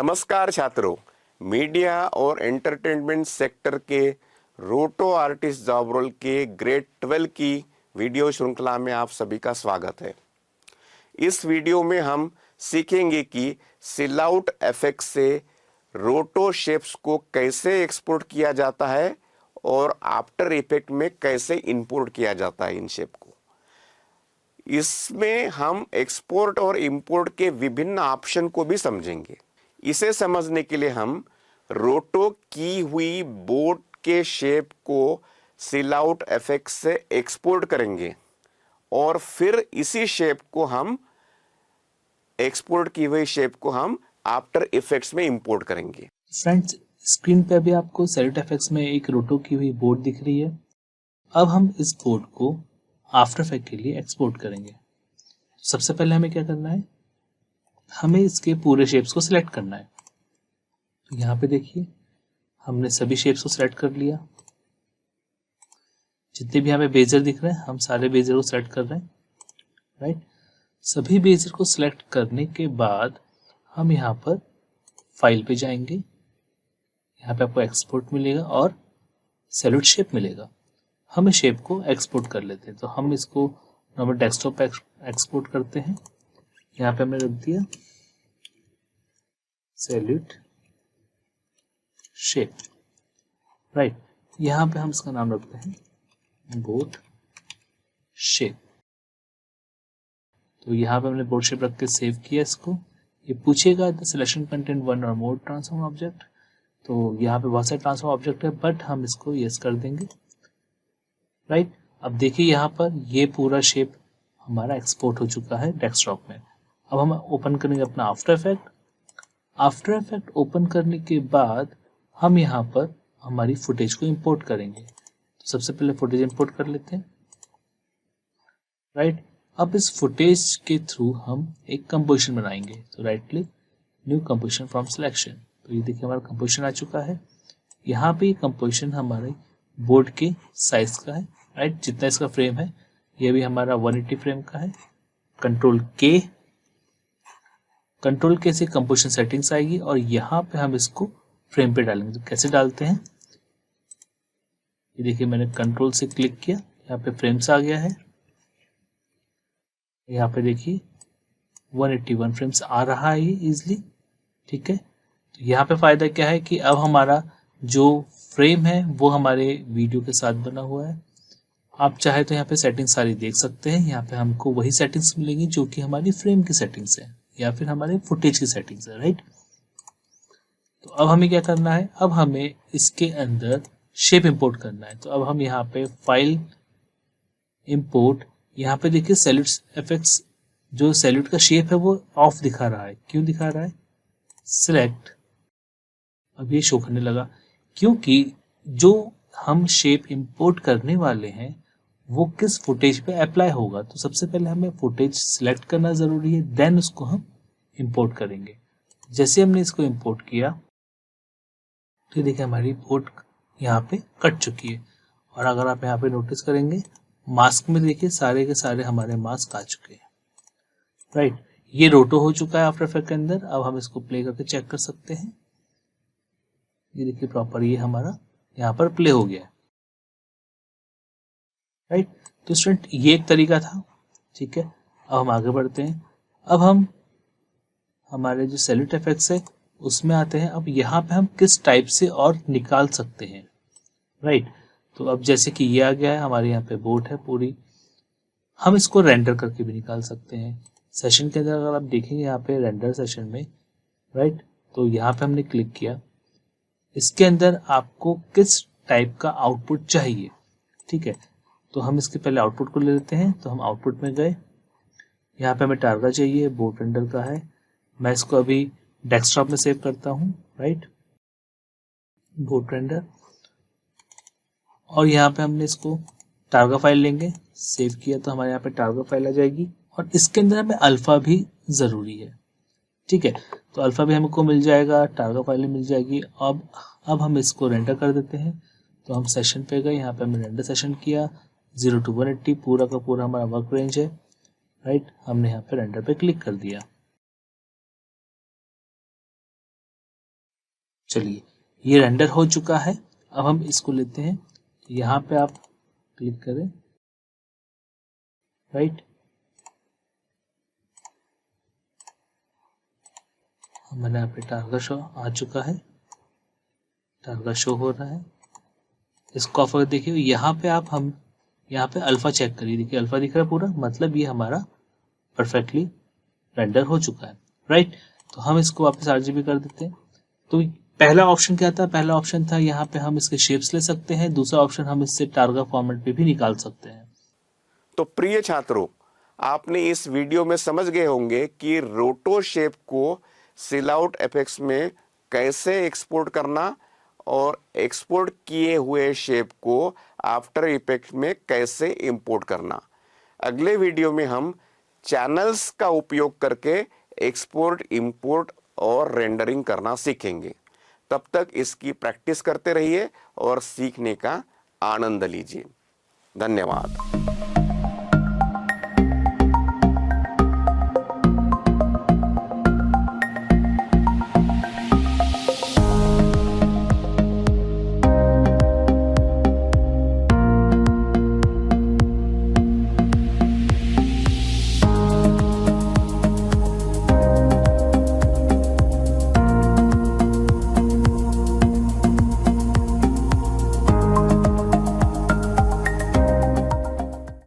नमस्कार छात्रों, मीडिया और एंटरटेनमेंट सेक्टर के रोटो आर्टिस्ट जॉब रोल के ग्रेड 12 की वीडियो श्रृंखला में आप सभी का स्वागत है। इस वीडियो में हम सीखेंगे कि सिलआउट इफेक्ट से रोटो शेप्स को कैसे एक्सपोर्ट किया जाता है और आफ्टर इफेक्ट में कैसे इंपोर्ट किया जाता है इन शेप को। इसमें हम एक्सपोर्ट और इंपोर्ट के विभिन्न ऑप्शन को भी समझेंगे। इसे समझने के लिए हम रोटो की हुई बोर्ड के शेप को सिलआउट इफेक्ट से एक्सपोर्ट करेंगे और फिर इसी शेप को हम एक्सपोर्ट की हुई शेप को हम आफ्टर इफेक्ट्स में इंपोर्ट करेंगे। फ्रेंड्स, स्क्रीन पे अभी आपको सिलआउट इफेक्ट्स में एक रोटो की हुई बोर्ड दिख रही है। अब हम इस बोर्ड को आफ्टर इफेक्ट के लिए एक्सपोर्ट करेंगे। सबसे पहले हमें क्या करना है, हमें इसके पूरे शेप्स को सिलेक्ट करना है। तो यहाँ पे देखिए, हमने सभी शेप्स को सिलेक्ट कर लिया। जितने भी यहाँ पे बेजर दिख रहे हैं, हम सारे बेजर को सिलेक्ट कर रहे हैं, राइट। सभी बेजर को सिलेक्ट करने के बाद हम यहाँ पर फाइल पे जाएंगे। यहाँ पे आपको एक्सपोर्ट मिलेगा और सैल्यूट शेप मिलेगा। हम इस शेप को एक्सपोर्ट कर लेते हैं। तो हम इसको नॉर्मल डेस्कटॉप पे एक्सपोर्ट करते हैं। यहाँ पे हमने रख दिया सैल्यूट शेप, राइट। यहाँ पे हम इसका नाम रखते हैं बोर्ड शेप। तो यहाँ पे हमने बोर्ड शेप रख के सेव किया इसको। ये पूछेगा द सिलेक्शन कंटेंट वन और मोर ट्रांसफॉर्म ऑब्जेक्ट। तो यहाँ पे बहुत सारे ट्रांसफॉर्म ऑब्जेक्ट है, बट हम इसको यस कर देंगे, राइट। अब देखिए यहाँ पर ये पूरा शेप हमारा एक्सपोर्ट हो चुका है डेस्कटॉप में। अब हम ओपन करेंगे अपना after effect. After effect open करने के बाद हम यहाँ पर हमारी फुटेज को इंपोर्ट करेंगे। तो सबसे पहले फुटेज इंपोर्ट कर लेते हैं, राइट। अब इस फुटेज के थ्रू हम एक कंपोजिशन बनाएंगे। तो right click, new composition from selection. तो ये देखिए हमारा कंपोजिशन आ चुका है। यहाँ पे कंपोजिशन हमारे बोर्ड के साइज का है, राइट। जितना इसका फ्रेम है, ये भी हमारा 180 फ्रेम का है। कंट्रोल के से कंपोजिशन सेटिंग्स आएगी और यहाँ पे हम इसको फ्रेम पे डालेंगे। तो कैसे डालते हैं, ये देखिए मैंने कंट्रोल से क्लिक किया, यहाँ पे फ्रेम्स आ गया है। यहाँ पे देखिए 181 फ्रेम्स आ रहा है ये इजिली, ठीक है। तो यहाँ पे फायदा क्या है कि अब हमारा जो फ्रेम है वो हमारे वीडियो के साथ बना हुआ है। आप चाहे तो यहाँ पे सेटिंग्स सारी देख सकते हैं। यहाँ पे हमको वही सेटिंग्स मिलेंगी जो कि हमारी फ्रेम की सेटिंग्स है या फिर हमारे फुटेज की सेटिंग्स है, राइट। तो अब हमें क्या करना है, अब हमें इसके अंदर शेप इंपोर्ट करना है। तो अब हम यहाँ पे फाइल इंपोर्ट, यहाँ पे देखिए सैल्यूट इफेक्ट्स, जो सैल्यूट का शेप है वो ऑफ दिखा रहा है। क्यों दिखा रहा है, सिलेक्ट, अब ये शो करने लगा क्योंकि जो हम शेप इंपोर्ट करने वाले हैं वो किस फुटेज पे अप्लाई होगा। तो सबसे पहले हमें फुटेज सिलेक्ट करना जरूरी है, देन उसको हम इंपोर्ट करेंगे। जैसे हमने इसको इंपोर्ट किया तो देखिए हमारी बोर्ड यहाँ पे कट चुकी है। और अगर आप यहाँ पे नोटिस करेंगे, मास्क में देखिए सारे के सारे हमारे मास्क आ चुके हैं, राइट। ये रोटो हो चुका है आफ्टर इफेक्ट के अंदर। अब हम इसको प्ले करके चेक कर सकते हैं। ये देखिए प्रॉपर ये हमारा यहाँ पर प्ले हो गया, राइट। तो स्टूडेंट ये एक तरीका था, ठीक है। अब हम आगे बढ़ते हैं। अब हम हमारे जो सैल्यूट इफेक्ट्स है उसमें आते हैं। अब यहाँ पे हम किस टाइप से और निकाल सकते हैं, राइट। तो अब जैसे कि ये आ गया है, हमारे यहाँ पे बोर्ड है पूरी, हम इसको रेंडर करके भी निकाल सकते हैं। सेशन के अंदर अगर आप देखेंगे यहाँ पे रेंडर सेशन में, राइट, तो यहाँ पे हमने क्लिक किया। इसके अंदर आपको किस टाइप का आउटपुट चाहिए, ठीक है। तो हम इसके पहले आउटपुट को ले लेते हैं। तो हम आउटपुट में गए, यहाँ पे हमें टारगा चाहिए, बोर्ड रेंडर का है। मैं इसको अभी डेस्कटॉप में सेव करता हूँ, राइट, बोर्ड रेंडर। और यहाँ पे हमने इसको टारगा फाइल लेंगे, सेव किया तो हमारे यहाँ पे टारगा फाइल आ जाएगी। और इसके अंदर हमें अल्फा भी ज़रूरी है, ठीक है। तो अल्फा भी हमको मिल जाएगा, टारगा फाइल मिल जाएगी। अब हम इसको रेंडर कर देते हैं। तो हम सेशन पे गए, यहाँ पे हमने रेंडर सेशन किया, 0 to 180 पूरा का पूरा हमारा वर्क रेंज है, राइट। हमने यहाँ पे रेंडर पे क्लिक कर दिया। चलिए, ये रेंडर हो चुका है। अब हम इसको लेते हैं, यहाँ पे आप क्लिक करें, राइट। हमारे यहाँ पे टारगेट शो आ चुका है, टारगेट शो हो रहा है। इसको आप अगर देखिए, यहाँ पे हम यहाँ पे अल्फा चेक करिए, देखिए अल्फा दिख रहा है पूरा, मतलब ये हमारा परफेक्टली रेंडर हो चुका है, राइट। तो हम इसको वापस RGB कर देते हैं। तो पहला ऑप्शन क्या था? पहला ऑप्शन था यहाँ पे हम इसके शेप्स ले सकते हैं, दूसरा ऑप्शन हम इससे टारगेट फॉर्मेट पे भी निकाल सकते हैं। तो प्रिय छात्रों, आपने इस वीडियो में समझ गए होंगे कि रोटो शेप को सिलआउट एफेक्ट्स में कैसे एक्सपोर्ट करना और एक्सपोर्ट किए हुए शेप को आफ्टर इफेक्ट में कैसे इंपोर्ट करना। अगले वीडियो में हम चैनल्स का उपयोग करके एक्सपोर्ट, इंपोर्ट और रेंडरिंग करना सीखेंगे। तब तक इसकी प्रैक्टिस करते रहिए और सीखने का आनंद लीजिए। धन्यवाद।